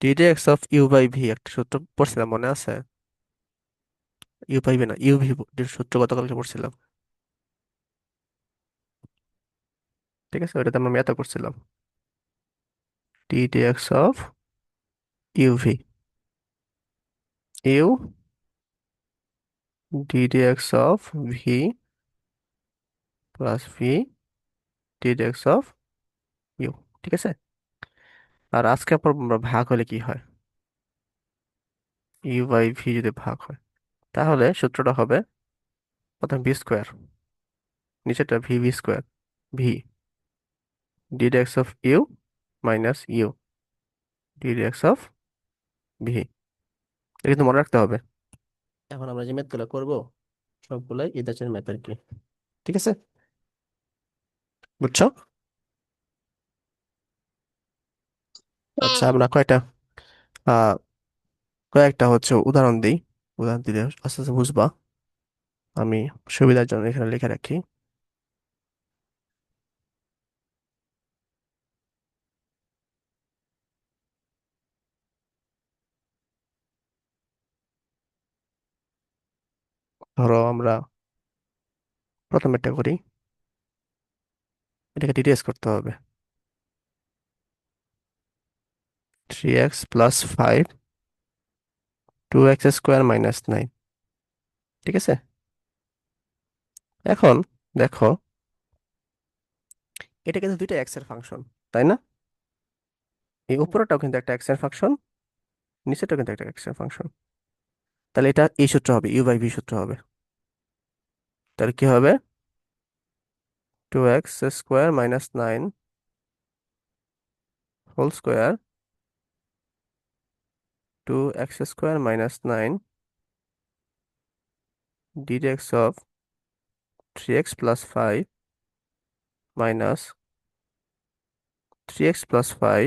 ডিডেক্স of u by v একটা সূত্র পড়ছিলাম, মনে আছে? ইউ বাই ভি না, ইউ ভি সূত্র গতকালকে পড়ছিলাম। ঠিক আছে, ওইটাতে আমরা ম্যাথও করছিলাম। D dx of u v, u d dx of v plus v d dx of u. ঠিক আছে। আর আজকে আমরা ভাগ হলে কি হয়, ইউ বাই ভি যদি ভাগ হয়, তাহলে সূত্রটা হবে প্রথম ভি স্কোয়ার, নিচেরটা v v square, v d dx of u minus u d dx of v. এটা কিন্তু মনে রাখতে হবে। এখন আমরা যে ম্যাথগুলো করবো সবগুলাই ইদাচের ম্যাথ আর কি। ঠিক আছে, বুঝছো? আচ্ছা, হুম। আমরা আহ কয়েকটা হচ্ছে উদাহরণ দিই। উদাহরণ দিলে আস্তে আস্তে বুঝবা। আমি সুবিধার জন্য এখানে লিখে রাখি। ধরো আমরা প্রথম একটা করি, এটাকে ডিটেলস করতে হবে। 3x+5 2x² - 9। ঠিক আছে। এখন দেখো, এটা কিন্তু দুইটা এক্স এর ফাংশন, তাই না? এই উপরেটাও কিন্তু একটা এক্স এর ফাংশন, নিচেটাও কিন্তু একটা এক্স এর ফাংশন। তাহলে এটা এই সূত্র হবে, ইউ বাই ভি সূত্র হবে। তাহলে কি হবে, 2x² - 9 whole square 2x² - 9 d dx of 3x+5 minus 3x+5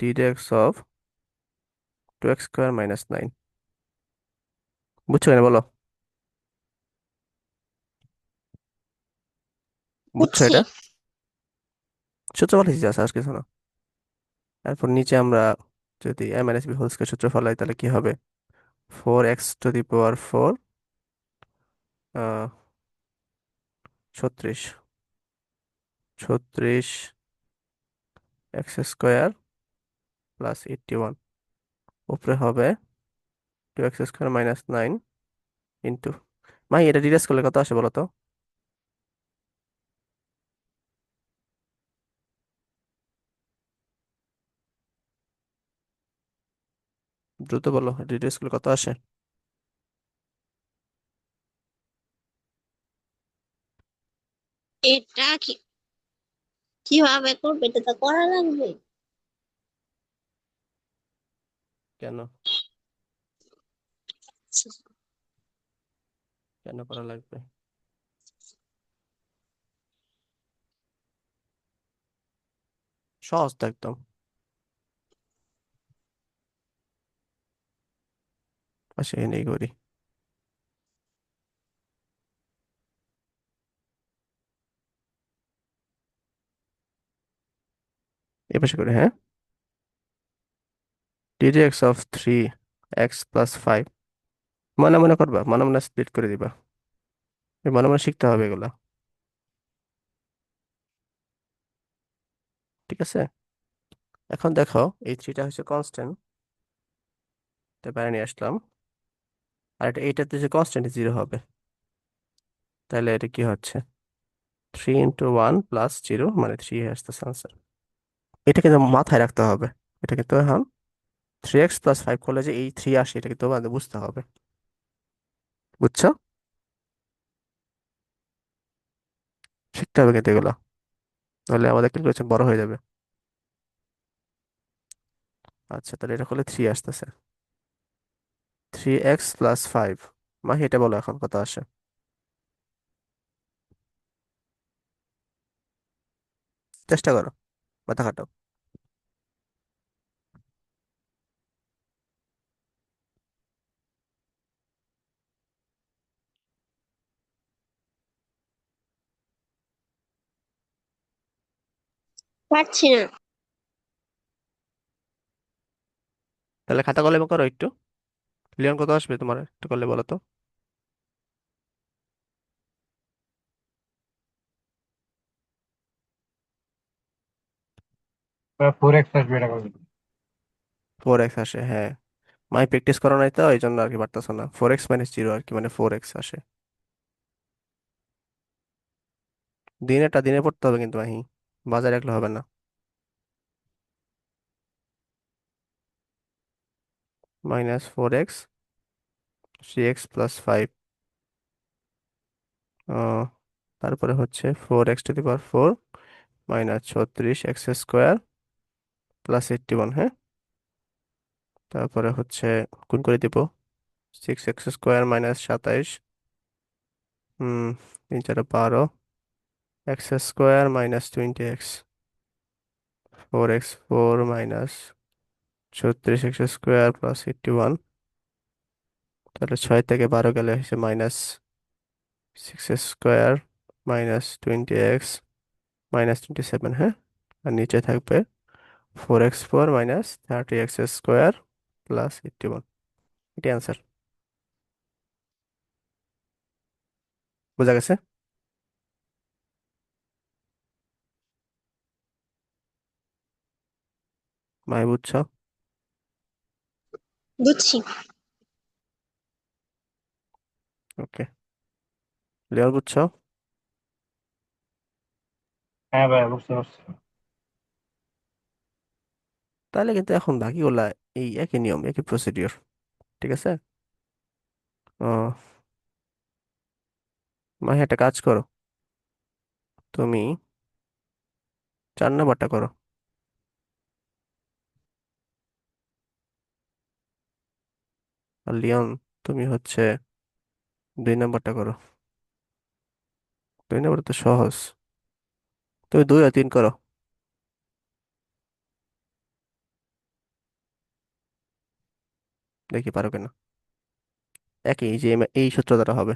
d dx of 2x² - 9। বুঝছো কেন বলো? বুঝছো বুঝছি। এটা? সূত্র বলেছি, যা আর কিছু না। তারপর নিচে আমরা যদি a minus B whole square সূত্র ফলাই, তাহলে কি হবে, 4x⁴ 36, 36x² + 81 উপরে হবে 2x² - 9 ইন্টু, মাই এটা ডিরেক্ট করলে কত আসে বলো তো? দ্রুত বলো, ডিরেক্ট করলে কত আসে? এটা কিভাবে করবে, এটা তো করা লাগবে। কেন? কেন করা লাগবে? সহজ তো একদম। পাশে এনেই করি। এ পাশে করি, হ্যাঁ। dx of 3x+5 মনে মনে করবা, মনে মনে স্প্লিট করে দিবা। এই মনে মনে শিখতে হবে এগুলা। ঠিক আছে। এখন দেখো, এই থ্রিটা হচ্ছে কনস্ট্যান্ট, তাই বাইরে নিয়ে আসলাম। আর এটা এইটাতে যে কনস্ট্যান্ট 0 হবে, তাহলে এটা কি হচ্ছে, 3 × 1 + 0 মানে 3 আসতেছে আনসার। এটা কিন্তু মাথায় রাখতে হবে। এটা কিন্তু এখন 3x+5 করলে যে এই 3 আসে, এটা কিন্তু আমাদের বুঝতে হবে। বুঝছো? শিখতে হবে কিন্তু এগুলো, তাহলে আমাদের ক্যালকুলেশন বড় হয়ে যাবে। আচ্ছা, তাহলে এটা করলে 3 আসতেছে, 3x+5। মাহি এটা বলো এখন কত আসে? চেষ্টা করো, মাথা খাটাও। পারছি না। তাহলে খাতা কলমে করো একটু। লিওন কত আসবে তোমার একটু করলে বলো তো। ফোর এক্স আসবে এটা করবে। 4x আসে, হ্যাঁ। মাই প্র্যাকটিস করো নাই তো এই জন্য আর কি পারতেছো না। 4x - 0 আর কি, মানে 4x আসে। দিনেটা দিনে পড়তে হবে কিন্তু মাহি, বাজারে রাখলে হবে না। -4x 3x + 5। তারপরে হচ্ছে 4x⁴ -36x² + 81, হ্যাঁ। তারপরে হচ্ছে গুণ করে দিব, 6x² - 27, 3 × 4 = 12, x² - 20x, 4x4 -36x² + 81। তাহলে 6 থেকে 12 গেলে হচ্ছে -6x² - 20x - 27, হ্যাঁ। আর নিচে থাকবে 4x4 -30x² + 81। এটি অ্যান্সার। বোঝা গেছে? মাই বুঝছো? বুঝছি। ওকে। লিওর বুঝছো? হ্যাঁ ভাই, বুঝতে পারছি। তাহলে কিন্তু এখন বাকিগুলা এই একই নিয়ম, একই প্রসিডিওর। ঠিক আছে। ও, মাহি একটা কাজ করো, তুমি 4 নাম্বারটা করো। আর লিওন, তুমি হচ্ছে 2 নাম্বারটা করো। 2 নাম্বার তো সহজ, তুমি 2 আর 3 করো। দেখি পারো কিনা। একই, এই যে এই সূত্র দ্বারা হবে।